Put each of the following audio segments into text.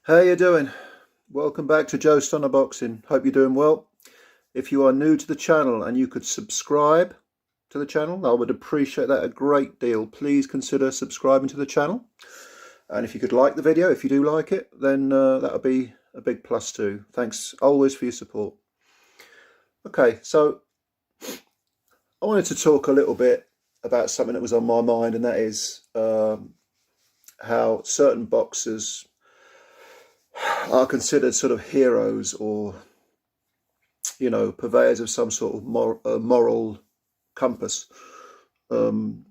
How you doing? Welcome back to Joe Stunner Boxing. Hope you're doing well. If you are new to the channel and you could subscribe to the channel, I would appreciate that a great deal. Please consider subscribing to the channel. And if you could like the video, if you do like it, then that would be a big plus too. Thanks always for your support. Okay, so I wanted to talk a little bit about something that was on my mind, and that is how certain boxers are considered sort of heroes, or purveyors of some sort of moral compass, and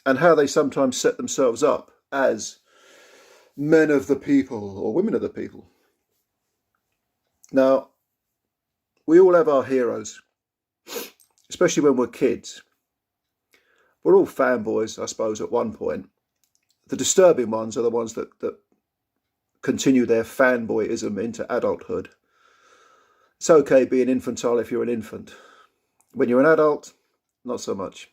how they sometimes set themselves up as men of the people or women of the people. Now, we all have our heroes, especially when we're kids. We're all fanboys, I suppose, at one point. The disturbing ones are the ones that continue their fanboyism into adulthood. It's okay being infantile if you're an infant. When you're an adult, not so much.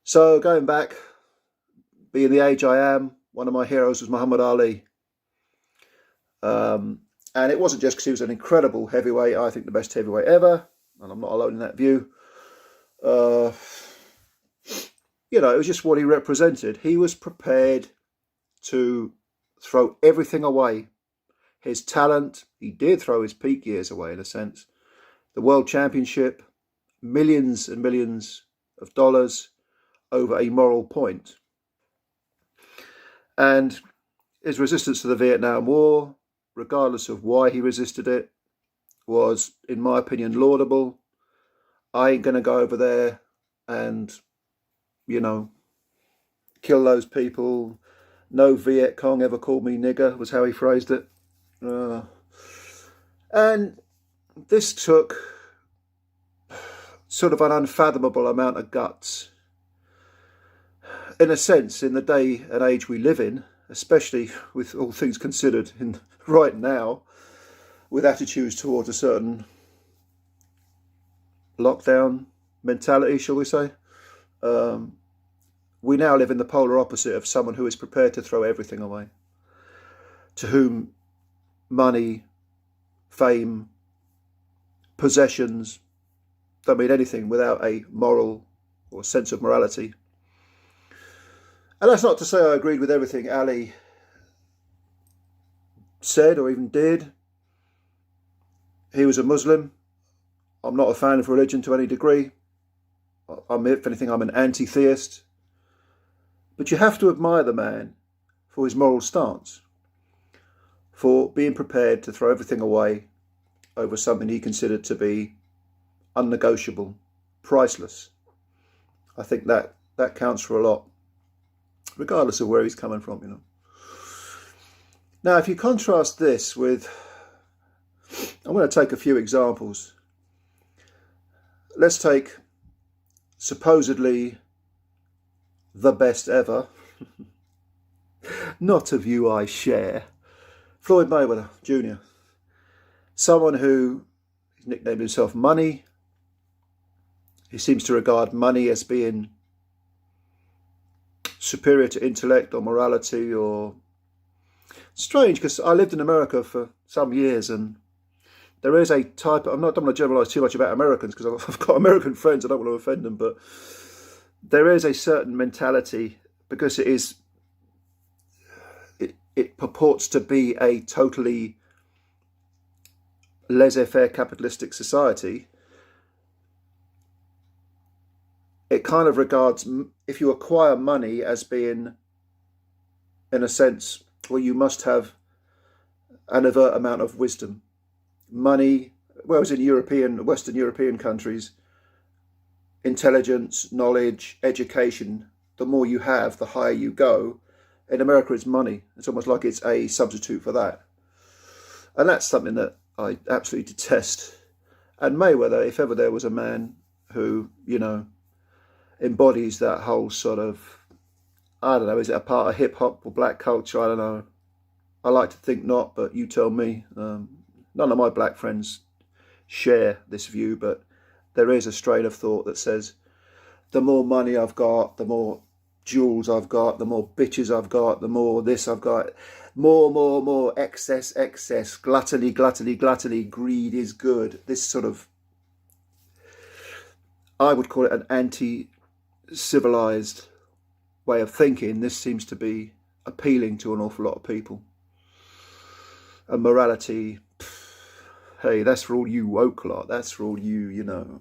So going back, being the age I am, one of my heroes was Muhammad Ali. And it wasn't just because he was an incredible heavyweight, I think the best heavyweight ever, and I'm not alone in that view. It was just what he represented. He was prepared to throw everything away. His talent, he did throw his peak years away in a sense. The world championship, millions and millions of dollars over a moral point. And his resistance to the Vietnam War, regardless of why he resisted it, was, in my opinion, laudable. I ain't going to go over there and, kill those people. No Viet Cong ever called me nigger, was how he phrased it. And this took sort of an unfathomable amount of guts. In a sense, in the day and age we live in, especially with all things considered right now, with attitudes towards a certain lockdown mentality, shall we say, we now live in the polar opposite of someone who is prepared to throw everything away, to whom money, fame, possessions don't mean anything without a moral or sense of morality. And that's not to say I agreed with everything Ali said or even did. He was a Muslim. I'm not a fan of religion to any degree. If anything, I'm an anti-theist. But you have to admire the man for his moral stance, for being prepared to throw everything away over something he considered to be unnegotiable, priceless. I think that counts for a lot, regardless of where he's coming from, Now, if you contrast this with, I'm going to take a few examples. Let's take supposedly the best ever, not a view I share, Floyd Mayweather Jr. Someone who nicknamed himself Money. He seems to regard money as being superior to intellect or morality. Or strange, because I lived in America for some years, and there is a type, I don't want to generalise too much about Americans because I've got American friends, I don't want to offend them, but there is a certain mentality, because it purports to be a totally laissez-faire capitalistic society. It kind of regards, if you acquire money, as being, in a sense, well, you must have an overt amount of wisdom. Money, whereas in Western European countries, intelligence, knowledge, education, the more you have, the higher you go. In America, it's money. It's almost like it's a substitute for that. And that's something that I absolutely detest. And Mayweather, if ever there was a man who, embodies that whole sort of, I don't know, is it a part of hip-hop or black culture? I don't know. I like to think not, but you tell me. None of my black friends share this view, but there is a strain of thought that says the more money I've got, the more jewels I've got, the more bitches I've got, the more this I've got. More, excess, gluttony, greed is good. This sort of, I would call it an anti-civilized way of thinking. This seems to be appealing to an awful lot of people. And morality, hey, that's for all you woke lot. That's for all you,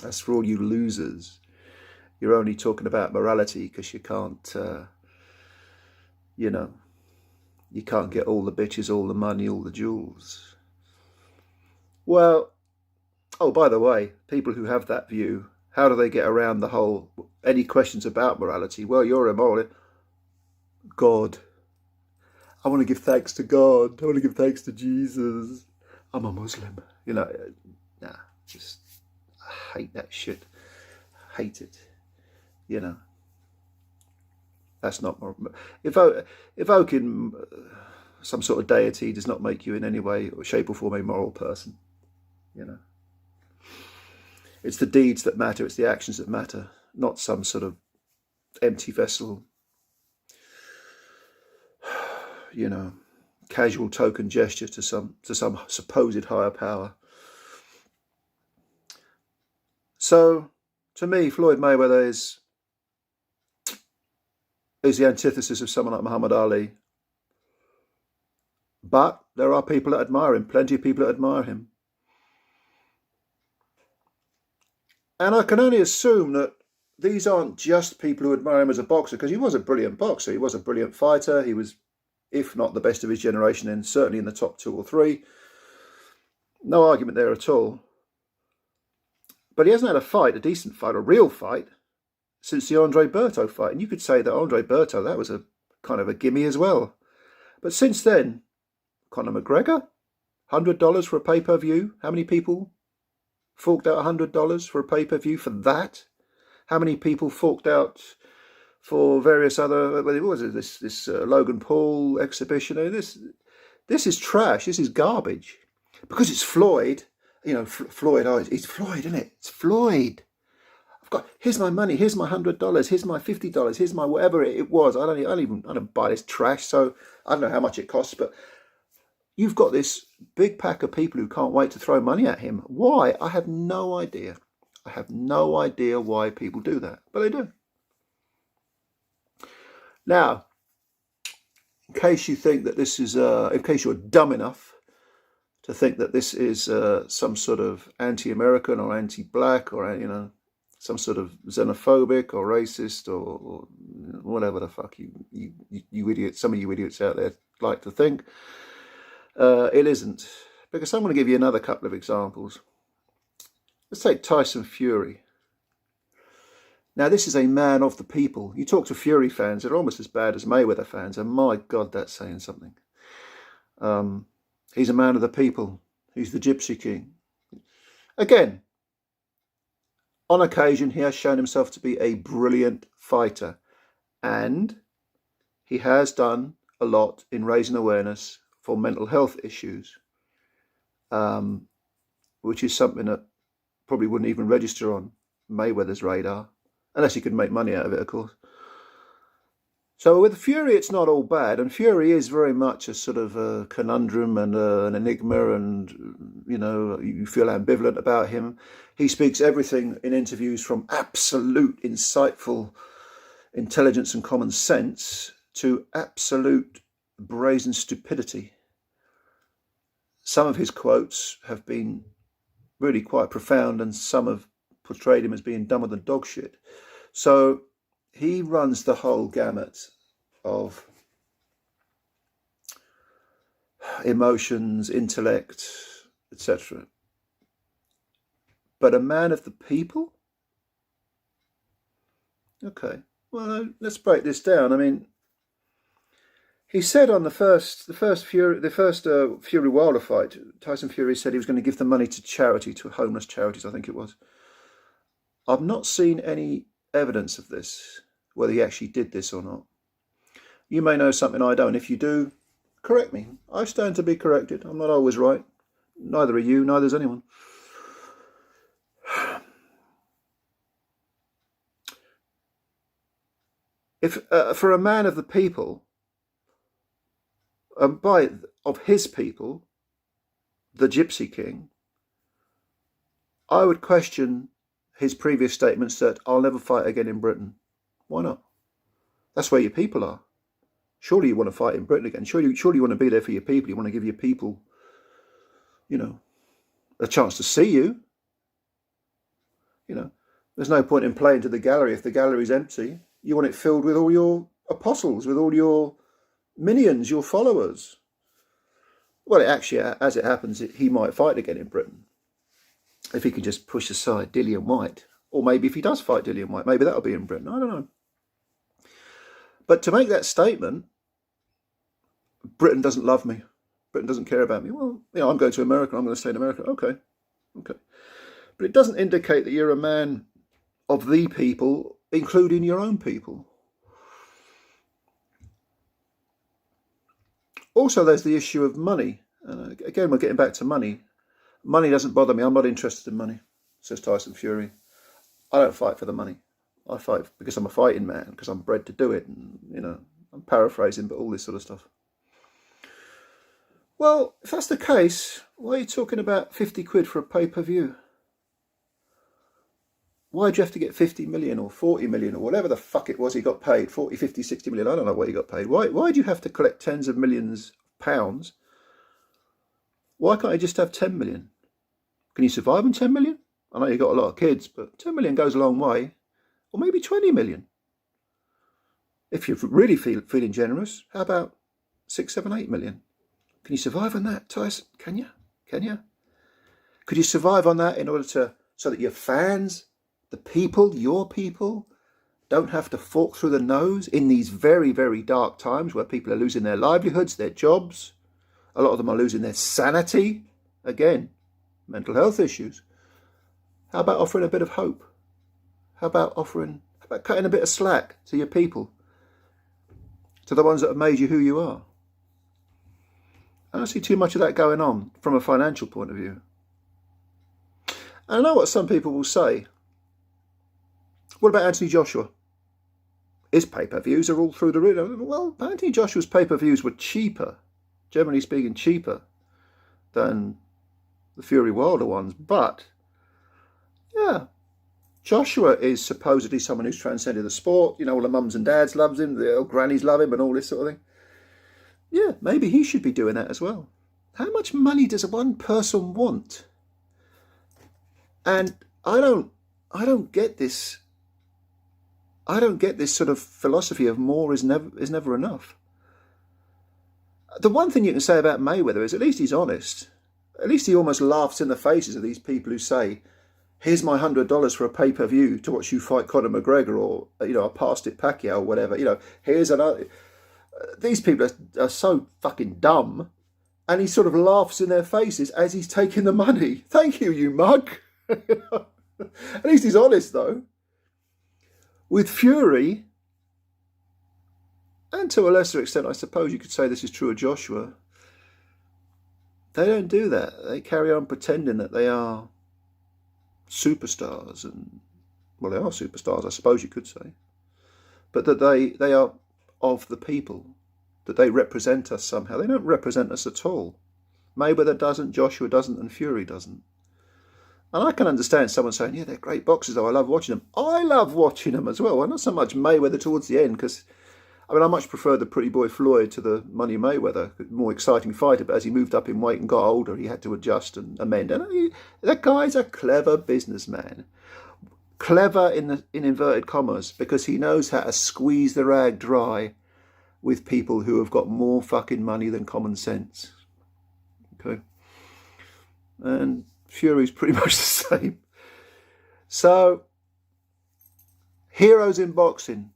that's for all you losers. You're only talking about morality because you can't, you can't get all the bitches, all the money, all the jewels. Well, oh, by the way, people who have that view, how do they get around the whole, any questions about morality? Well, you're immoral. God. I want to give thanks to God. I want to give thanks to Jesus. I'm a Muslim. Nah, just, I hate that shit. I hate it. That's not moral. Evoking some sort of deity does not make you in any way or shape or form a moral person. It's the deeds that matter. It's the actions that matter, not some sort of empty vessel, casual token gesture to some supposed higher power. So, to me, Floyd Mayweather is the antithesis of someone like Muhammad Ali. But there are people that admire him, plenty of people that admire him. And I can only assume that these aren't just people who admire him as a boxer, because he was a brilliant boxer. He was a brilliant fighter. He was, if not the best of his generation, then certainly in the top 2 or 3. No argument there at all. But he hasn't had a decent fight, a real fight, since the Andre Berto fight. And you could say that Andre Berto, that was a kind of a gimme as well. But since then, Conor McGregor, $100 for a pay-per-view. How many people forked out $100 for a pay-per-view for that? How many people forked out for various other, what was it, this Logan Paul exhibition? This is trash. This is garbage. Because it's Floyd, Floyd, it's Floyd, isn't it? It's Floyd. Here's my money, here's my $100, here's my $50, here's my whatever it was. I don't buy this trash, so I don't know how much it costs, but you've got this big pack of people who can't wait to throw money at him. Why? I have no idea. I have no idea why people do that, but they do. Now, in case you think that this is, in case you're dumb enough to think that this is some sort of anti-American or anti-black or, some sort of xenophobic or racist or whatever the fuck you idiots, some of you idiots out there like to think, it isn't. Because I'm going to give you another couple of examples. Let's take Tyson Fury. Now, this is a man of the people. You talk to Fury fans, they're almost as bad as Mayweather fans, and my God, that's saying something. He's a man of the people. He's the Gypsy King. Again, on occasion, he has shown himself to be a brilliant fighter, and he has done a lot in raising awareness for mental health issues, which is something that probably wouldn't even register on Mayweather's radar, unless he could make money out of it, of course. So with Fury, it's not all bad, and Fury is very much a sort of a conundrum and an enigma, and, you feel ambivalent about him. He speaks everything in interviews from absolute insightful intelligence and common sense to absolute brazen stupidity. Some of his quotes have been really quite profound, and some have portrayed him as being dumber than dog shit. So he runs the whole gamut of emotions, intellect, etc. But a man of the people? Okay, well, let's break this down. I mean, he said on the first Fury Wilder fight, Tyson Fury said he was going to give the money to charity, to homeless charities, I think it was. I've not seen any evidence of this, whether he actually did this or not. You may know something I don't. If you do, correct me. I stand to be corrected. I'm not always right. Neither are you, neither is anyone. If for a man of the people, of his people, the Gypsy King, I would question his previous statements that I'll never fight again in Britain. Why not? That's where your people are. Surely you want to fight in Britain again. Surely you want to be there for your people. You want to give your people, a chance to see you. There's no point in playing to the gallery if the gallery's empty. You want it filled with all your apostles, with all your minions, your followers. Well, as it happens, he might fight again in Britain if he can just push aside Dillian White. Or maybe if he does fight Dillian White, maybe that'll be in Britain. I don't know. But to make that statement, Britain doesn't love me. Britain doesn't care about me. Well, I'm going to America. I'm going to stay in America. Okay. But it doesn't indicate that you're a man of the people, including your own people. Also, there's the issue of money. Again, we're getting back to money. Money doesn't bother me. I'm not interested in money, says Tyson Fury. I don't fight for the money. I fight because I'm a fighting man, because I'm bred to do it. And, I'm paraphrasing, but all this sort of stuff. Well, if that's the case, why are you talking about 50 quid for a pay-per-view? Why do you have to get 50 million or 40 million or whatever the fuck it was he got paid? 40, 50, 60 million, I don't know what he got paid. Why do you have to collect tens of millions of pounds? Why can't you just have 10 million? Can you survive on 10 million? I know you've got a lot of kids, but 10 million goes a long way. Or maybe 20 million. If you're really feeling generous, how about 6, 7, 8 million? Can you survive on that, Tyson? Can you? Could you survive on that in order so that your fans, the people, your people, don't have to fork through the nose in these very, very dark times where people are losing their livelihoods, their jobs? A lot of them are losing their sanity. Again, mental health issues. How about offering a bit of hope? How about cutting a bit of slack to your people? To the ones that have made you who you are? I don't see too much of that going on from a financial point of view. And I know what some people will say. What about Anthony Joshua? His pay-per-views are all through the roof. Well, Anthony Joshua's pay-per-views were cheaper, generally speaking, cheaper than the Fury Wilder ones. But, yeah, Joshua is supposedly someone who's transcended the sport. All the mums and dads love him, the old grannies love him and all this sort of thing. Yeah, maybe he should be doing that as well. How much money does one person want? And I don't get this. I don't get this sort of philosophy of more is never enough. The one thing you can say about Mayweather is at least he's honest. At least he almost laughs in the faces of these people who say, here's my $100 for a pay-per-view to watch you fight Conor McGregor, or, I passed it Pacquiao or whatever. Here's another. These people are so fucking dumb. And he sort of laughs in their faces as he's taking the money. Thank you, you mug. At least he's honest, though. With Fury, and to a lesser extent, I suppose you could say this is true of Joshua, they don't do that. They carry on pretending that they are superstars. And, well, they are superstars, I suppose you could say. But that they are of the people, that they represent us somehow. They don't represent us at all. Mayweather doesn't, Joshua doesn't, and Fury doesn't. And I can understand someone saying, yeah, they're great boxers, though. I love watching them. I love watching them as well. Well, not so much Mayweather towards the end, because, I much prefer the pretty boy Floyd to the Money Mayweather, more exciting fighter. But as he moved up in weight and got older, he had to adjust and amend. And that guy's a clever businessman. Clever in inverted commas, because he knows how to squeeze the rag dry with people who have got more fucking money than common sense. Okay? And Fury's pretty much the same. So, heroes in boxing.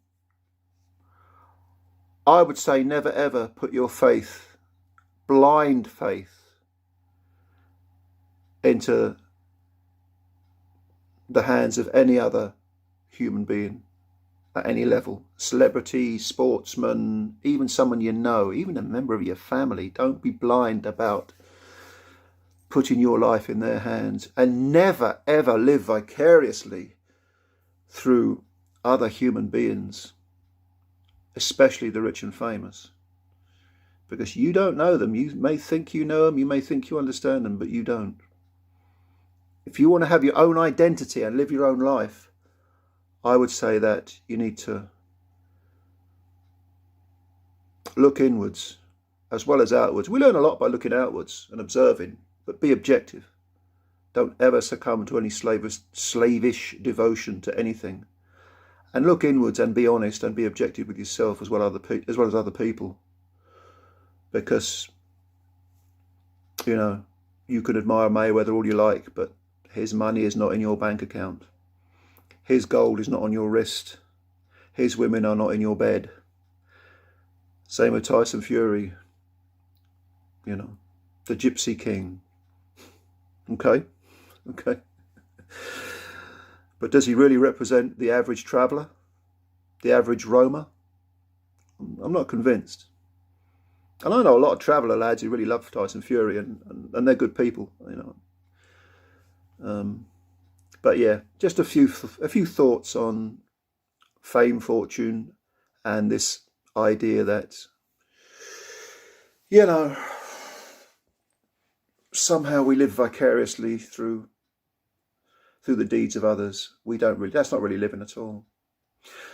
I would say never ever put your faith, blind faith, into the hands of any other human being at any level. Celebrity, sportsman, even someone you know, even a member of your family. Don't be blind about putting your life in their hands, and never ever live vicariously through other human beings. especially the rich and famous, because you don't know them. You may think you know them, you may think you understand them, but you don't. If you want to have your own identity and live your own life, I would say that you need to look inwards as well as outwards. We learn a lot by looking outwards and observing, but be objective. Don't ever succumb to any slavish devotion to anything. And look inwards and be honest and be objective with yourself as well as other people. Because, you know, you can admire Mayweather all you like, but his money is not in your bank account. His gold is not on your wrist. His women are not in your bed. Same with Tyson Fury, you know, the Gypsy King. Okay. But does he really represent the average traveller, the average roamer? I'm not convinced. And I know a lot of traveller lads who really love Tyson Fury, and they're good people, you know. But yeah, just a few thoughts on fame, fortune, and this idea that, you know, somehow we live vicariously through the deeds of others. That's not really living at all.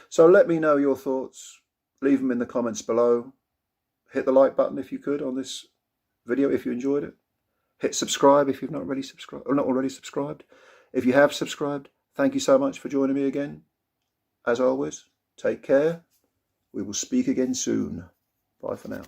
So let me know your thoughts. Leave them in the comments below. Hit the like button if you could on this video if you enjoyed it. Hit subscribe if you've not already subscribed. If you have subscribed, thank you so much for joining me again. As always, take care. We will speak again soon. Bye for now.